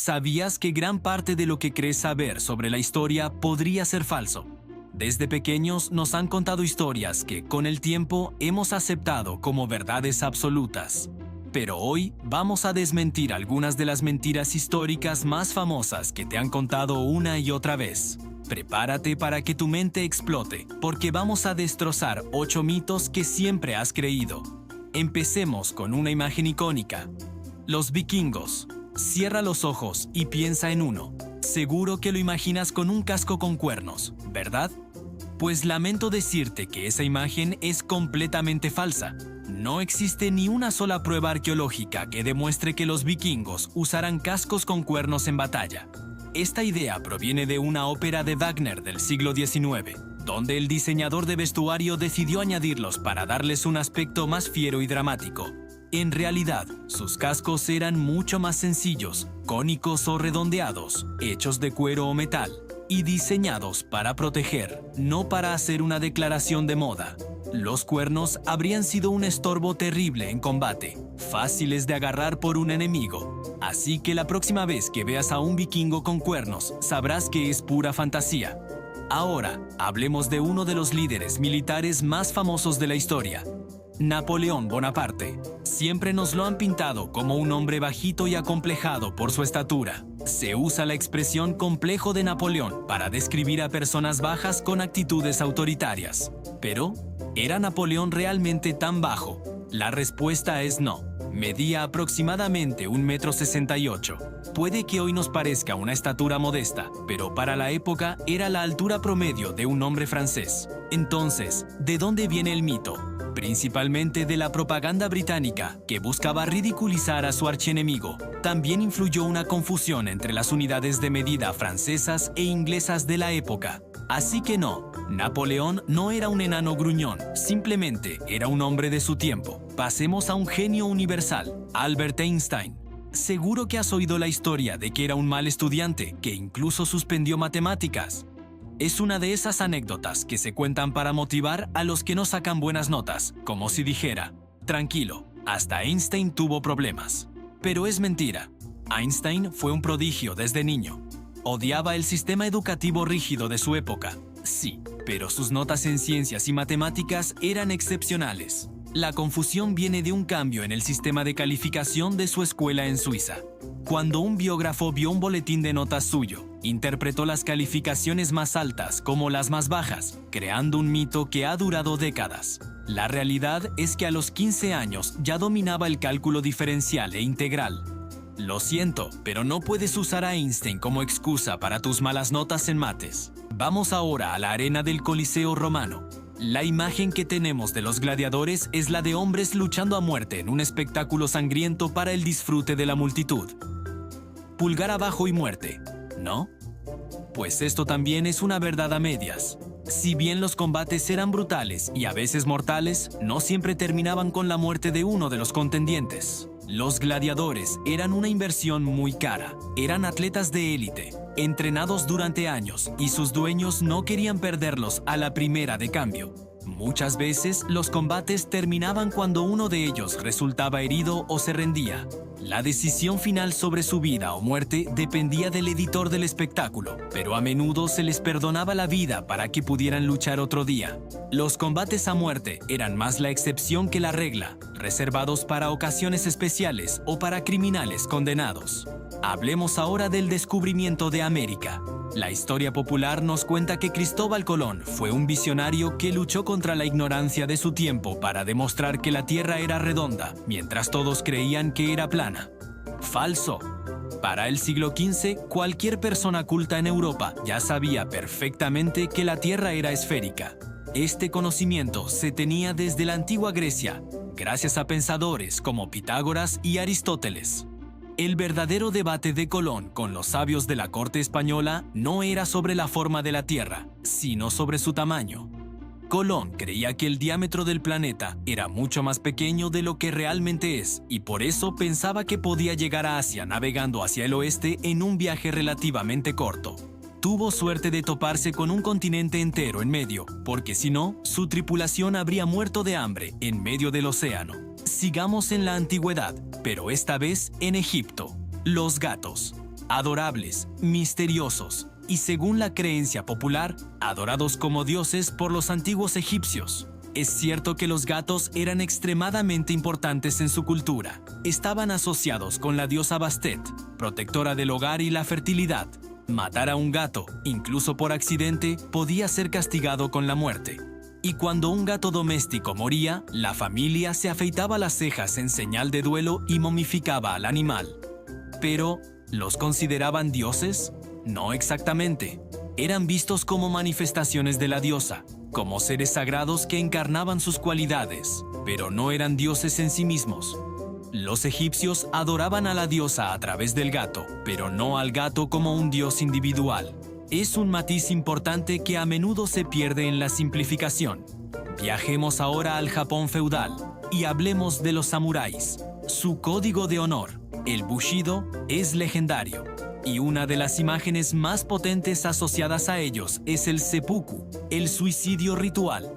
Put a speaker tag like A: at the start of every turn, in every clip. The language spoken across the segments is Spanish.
A: ¿Sabías que gran parte de lo que crees saber sobre la historia podría ser falso? Desde pequeños nos han contado historias que, con el tiempo, hemos aceptado como verdades absolutas. Pero hoy vamos a desmentir algunas de las mentiras históricas más famosas que te han contado una y otra vez. Prepárate para que tu mente explote, porque vamos a destrozar 8 mitos que siempre has creído. Empecemos con una imagen icónica. Los vikingos. Cierra los ojos y piensa en uno. Seguro que lo imaginas con un casco con cuernos, ¿verdad? Pues lamento decirte que esa imagen es completamente falsa. No existe ni una sola prueba arqueológica que demuestre que los vikingos usaran cascos con cuernos en batalla. Esta idea proviene de una ópera de Wagner del siglo XIX, donde el diseñador de vestuario decidió añadirlos para darles un aspecto más fiero y dramático. En realidad, sus cascos eran mucho más sencillos, cónicos o redondeados, hechos de cuero o metal, y diseñados para proteger, no para hacer una declaración de moda. Los cuernos habrían sido un estorbo terrible en combate, fáciles de agarrar por un enemigo. Así que la próxima vez que veas a un vikingo con cuernos, sabrás que es pura fantasía. Ahora, hablemos de uno de los líderes militares más famosos de la historia. Napoleón Bonaparte. Siempre nos lo han pintado como un hombre bajito y acomplejado por su estatura. Se usa la expresión complejo de Napoleón para describir a personas bajas con actitudes autoritarias. Pero, ¿era Napoleón realmente tan bajo? La respuesta es no. Medía aproximadamente 1,68 m. Puede que hoy nos parezca una estatura modesta, pero para la época era la altura promedio de un hombre francés. Entonces, ¿de dónde viene el mito? Principalmente de la propaganda británica, que buscaba ridiculizar a su archienemigo. También influyó una confusión entre las unidades de medida francesas e inglesas de la época. Así que no, Napoleón no era un enano gruñón, simplemente era un hombre de su tiempo. Pasemos a un genio universal, Albert Einstein. Seguro que has oído la historia de que era un mal estudiante, que incluso suspendió matemáticas. Es una de esas anécdotas que se cuentan para motivar a los que no sacan buenas notas, como si dijera, tranquilo, hasta Einstein tuvo problemas. Pero es mentira. Einstein fue un prodigio desde niño. Odiaba el sistema educativo rígido de su época. Sí, pero sus notas en ciencias y matemáticas eran excepcionales. La confusión viene de un cambio en el sistema de calificación de su escuela en Suiza. Cuando un biógrafo vio un boletín de notas suyo, interpretó las calificaciones más altas como las más bajas, creando un mito que ha durado décadas. La realidad es que a los 15 años ya dominaba el cálculo diferencial e integral. Lo siento, pero no puedes usar a Einstein como excusa para tus malas notas en mates. Vamos ahora a la arena del Coliseo romano. La imagen que tenemos de los gladiadores es la de hombres luchando a muerte en un espectáculo sangriento para el disfrute de la multitud. Pulgar abajo y muerte, ¿no? Pues esto también es una verdad a medias. Si bien los combates eran brutales y a veces mortales, no siempre terminaban con la muerte de uno de los contendientes. Los gladiadores eran una inversión muy cara. Eran atletas de élite, entrenados durante años, y sus dueños no querían perderlos a la primera de cambio. Muchas veces los combates terminaban cuando uno de ellos resultaba herido o se rendía. La decisión final sobre su vida o muerte dependía del editor del espectáculo, pero a menudo se les perdonaba la vida para que pudieran luchar otro día. Los combates a muerte eran más la excepción que la regla, reservados para ocasiones especiales o para criminales condenados. Hablemos ahora del descubrimiento de América. La historia popular nos cuenta que Cristóbal Colón fue un visionario que luchó contra la ignorancia de su tiempo para demostrar que la Tierra era redonda, mientras todos creían que era plana. Falso. Para el siglo XV, cualquier persona culta en Europa ya sabía perfectamente que la Tierra era esférica. Este conocimiento se tenía desde la antigua Grecia, gracias a pensadores como Pitágoras y Aristóteles. El verdadero debate de Colón con los sabios de la corte española no era sobre la forma de la Tierra, sino sobre su tamaño. Colón creía que el diámetro del planeta era mucho más pequeño de lo que realmente es, y por eso pensaba que podía llegar a Asia navegando hacia el oeste en un viaje relativamente corto. Tuvo suerte de toparse con un continente entero en medio, porque si no, su tripulación habría muerto de hambre en medio del océano. Sigamos en la antigüedad, pero esta vez en Egipto. Los gatos. adorables, misteriosos y, según la creencia popular, adorados como dioses por los antiguos egipcios. Es cierto que los gatos eran extremadamente importantes en su cultura. Estaban asociados con la diosa Bastet, protectora del hogar y la fertilidad. Matar a un gato, incluso por accidente, podía ser castigado con la muerte. Y cuando un gato doméstico moría, la familia se afeitaba las cejas en señal de duelo y momificaba al animal. Pero, ¿los consideraban dioses? No exactamente. Eran vistos como manifestaciones de la diosa, como seres sagrados que encarnaban sus cualidades, pero no eran dioses en sí mismos. Los egipcios adoraban a la diosa a través del gato, pero no al gato como un dios individual. Es un matiz importante que a menudo se pierde en la simplificación. Viajemos ahora al Japón feudal y hablemos de los samuráis. Su código de honor, el Bushido, es legendario, y una de las imágenes más potentes asociadas a ellos es el seppuku, el suicidio ritual.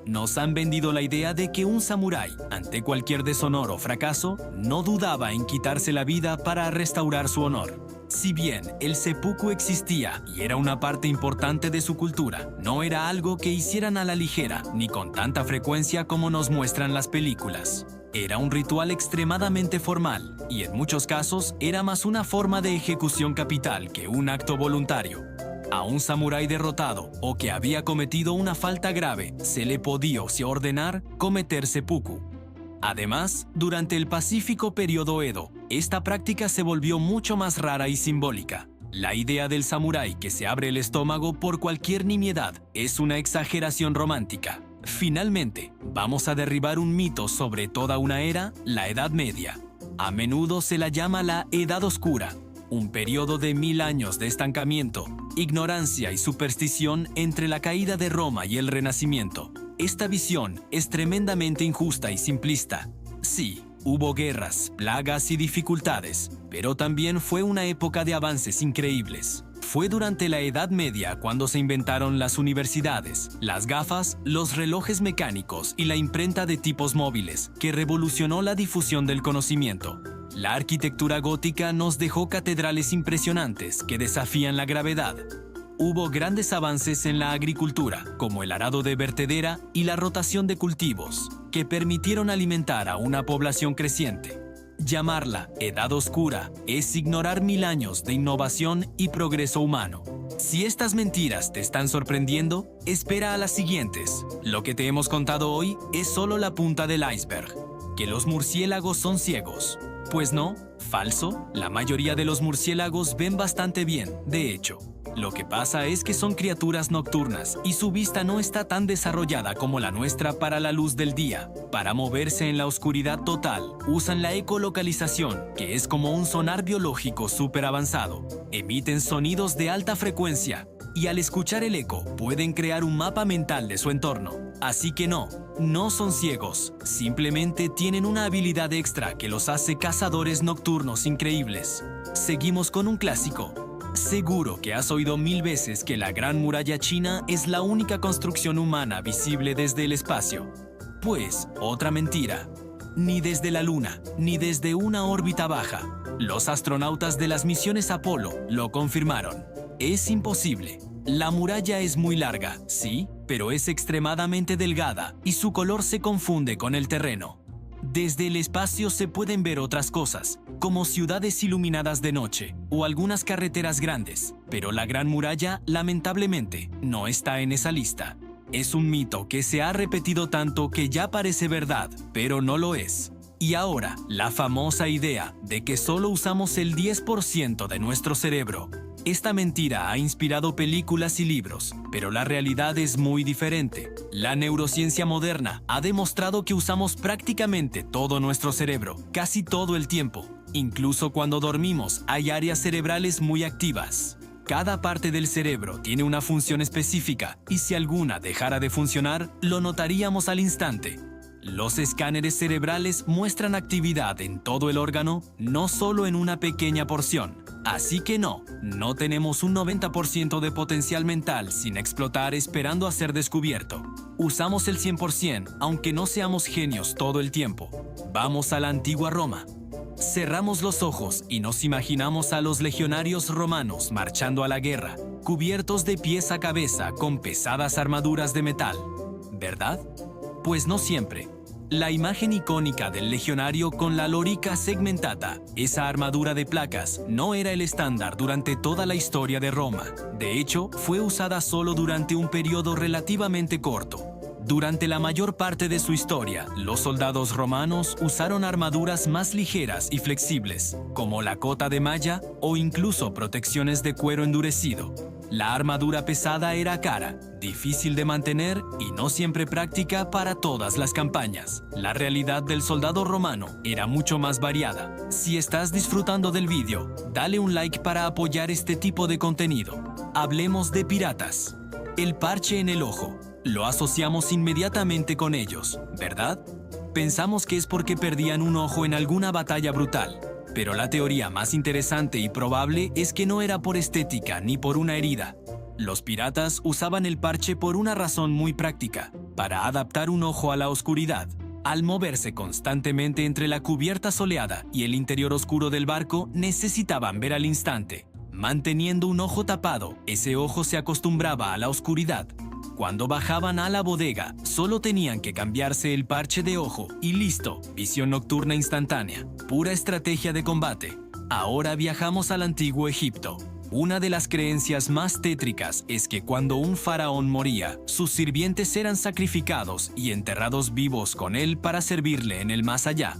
A: Nos han vendido la idea de que un samurái, ante cualquier deshonor o fracaso, no dudaba en quitarse la vida para restaurar su honor. Si bien el seppuku existía y era una parte importante de su cultura, no era algo que hicieran a la ligera ni con tanta frecuencia como nos muestran las películas. Era un ritual extremadamente formal y en muchos casos era más una forma de ejecución capital que un acto voluntario. A un samurái derrotado o que había cometido una falta grave se le podía ordenar cometer seppuku. Además, durante el pacífico periodo Edo, esta práctica se volvió mucho más rara y simbólica. La idea del samurái que se abre el estómago por cualquier nimiedad es una exageración romántica. Finalmente, vamos a derribar un mito sobre toda una era, la Edad Media. A menudo se la llama la Edad Oscura, un periodo de 1000 años de estancamiento, ignorancia y superstición entre la caída de Roma y el Renacimiento. Esta visión es tremendamente injusta y simplista. Sí, hubo guerras, plagas y dificultades, pero también fue una época de avances increíbles. Fue durante la Edad Media cuando se inventaron las universidades, las gafas, los relojes mecánicos y la imprenta de tipos móviles, que revolucionó la difusión del conocimiento. La arquitectura gótica nos dejó catedrales impresionantes que desafían la gravedad. Hubo grandes avances en la agricultura, como el arado de vertedera y la rotación de cultivos, que permitieron alimentar a una población creciente. Llamarla Edad Oscura es ignorar 1000 años de innovación y progreso humano. Si estas mentiras te están sorprendiendo, espera a las siguientes. Lo que te hemos contado hoy es solo la punta del iceberg. Que los murciélagos son ciegos. Pues no, falso. La mayoría de los murciélagos ven bastante bien, de hecho. Lo que pasa es que son criaturas nocturnas y su vista no está tan desarrollada como la nuestra para la luz del día. Para moverse en la oscuridad total, usan la ecolocalización, que es como un sonar biológico súper avanzado. Emiten sonidos de alta frecuencia y al escuchar el eco pueden crear un mapa mental de su entorno. Así que no son ciegos, simplemente tienen una habilidad extra que los hace cazadores nocturnos increíbles. Seguimos con un clásico. Seguro que has oído 1000 veces que la Gran Muralla China es la única construcción humana visible desde el espacio. Pues, otra mentira. Ni desde la Luna, ni desde una órbita baja. Los astronautas de las misiones Apolo lo confirmaron. Es imposible. La muralla es muy larga, sí, pero es extremadamente delgada y su color se confunde con el terreno. Desde el espacio se pueden ver otras cosas, como ciudades iluminadas de noche o algunas carreteras grandes, pero la Gran Muralla, lamentablemente, no está en esa lista. Es un mito que se ha repetido tanto que ya parece verdad, pero no lo es. Y ahora, la famosa idea de que solo usamos el 10% de nuestro cerebro. Esta mentira ha inspirado películas y libros, pero la realidad es muy diferente. La neurociencia moderna ha demostrado que usamos prácticamente todo nuestro cerebro, casi todo el tiempo. Incluso cuando dormimos, hay áreas cerebrales muy activas. Cada parte del cerebro tiene una función específica y si alguna dejara de funcionar, lo notaríamos al instante. Los escáneres cerebrales muestran actividad en todo el órgano, no solo en una pequeña porción. Así que no tenemos un 90% de potencial mental sin explotar esperando a ser descubierto. Usamos el 100%, aunque no seamos genios todo el tiempo. Vamos a la antigua Roma. Cerramos los ojos y nos imaginamos a los legionarios romanos marchando a la guerra, cubiertos de pies a cabeza con pesadas armaduras de metal. ¿Verdad? Pues no siempre. La imagen icónica del legionario con la lorica segmentata, esa armadura de placas, no era el estándar durante toda la historia de Roma. De hecho, fue usada solo durante un periodo relativamente corto. Durante la mayor parte de su historia, los soldados romanos usaron armaduras más ligeras y flexibles, como la cota de malla o incluso protecciones de cuero endurecido. La armadura pesada era cara, difícil de mantener y no siempre práctica para todas las campañas. La realidad del soldado romano era mucho más variada. Si estás disfrutando del vídeo, dale un like para apoyar este tipo de contenido. Hablemos de piratas. El parche en el ojo. Lo asociamos inmediatamente con ellos, ¿verdad? Pensamos que es porque perdían un ojo en alguna batalla brutal, pero la teoría más interesante y probable es que no era por estética ni por una herida. Los piratas usaban el parche por una razón muy práctica, para adaptar un ojo a la oscuridad. Al moverse constantemente entre la cubierta soleada y el interior oscuro del barco, necesitaban ver al instante. Manteniendo un ojo tapado, ese ojo se acostumbraba a la oscuridad. Cuando bajaban a la bodega, solo tenían que cambiarse el parche de ojo y listo, visión nocturna instantánea, pura estrategia de combate. Ahora viajamos al antiguo Egipto. Una de las creencias más tétricas es que cuando un faraón moría, sus sirvientes eran sacrificados y enterrados vivos con él para servirle en el más allá.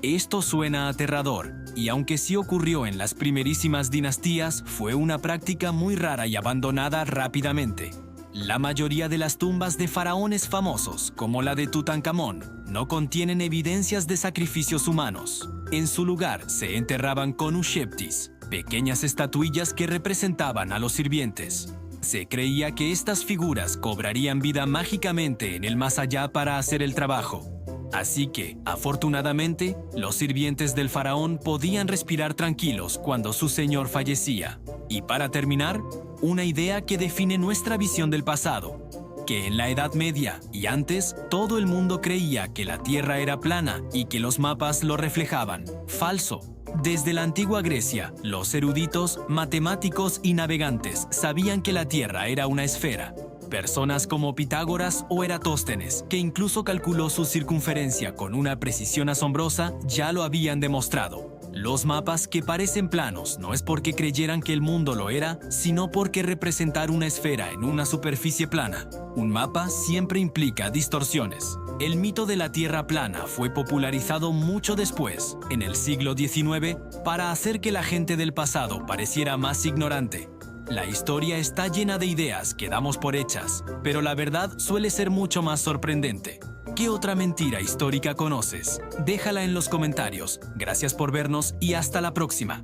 A: Esto suena aterrador, y aunque sí ocurrió en las primerísimas dinastías, fue una práctica muy rara y abandonada rápidamente. La mayoría de las tumbas de faraones famosos, como la de Tutankamón, no contienen evidencias de sacrificios humanos. En su lugar se enterraban con usheptis, pequeñas estatuillas que representaban a los sirvientes. Se creía que estas figuras cobrarían vida mágicamente en el más allá para hacer el trabajo. Así que, afortunadamente, los sirvientes del faraón podían respirar tranquilos cuando su señor fallecía. Y para terminar, una idea que define nuestra visión del pasado, que en la Edad Media y antes todo el mundo creía que la Tierra era plana y que los mapas lo reflejaban. Falso. Desde la antigua Grecia, los eruditos, matemáticos y navegantes sabían que la Tierra era una esfera. Personas como Pitágoras o Eratóstenes, que incluso calculó su circunferencia con una precisión asombrosa, ya lo habían demostrado. Los mapas que parecen planos no es porque creyeran que el mundo lo era, sino porque representar una esfera en una superficie plana. Un mapa siempre implica distorsiones. El mito de la Tierra plana fue popularizado mucho después, en el siglo XIX, para hacer que la gente del pasado pareciera más ignorante. La historia está llena de ideas que damos por hechas, pero la verdad suele ser mucho más sorprendente. ¿Qué otra mentira histórica conoces? Déjala en los comentarios. Gracias por vernos y hasta la próxima.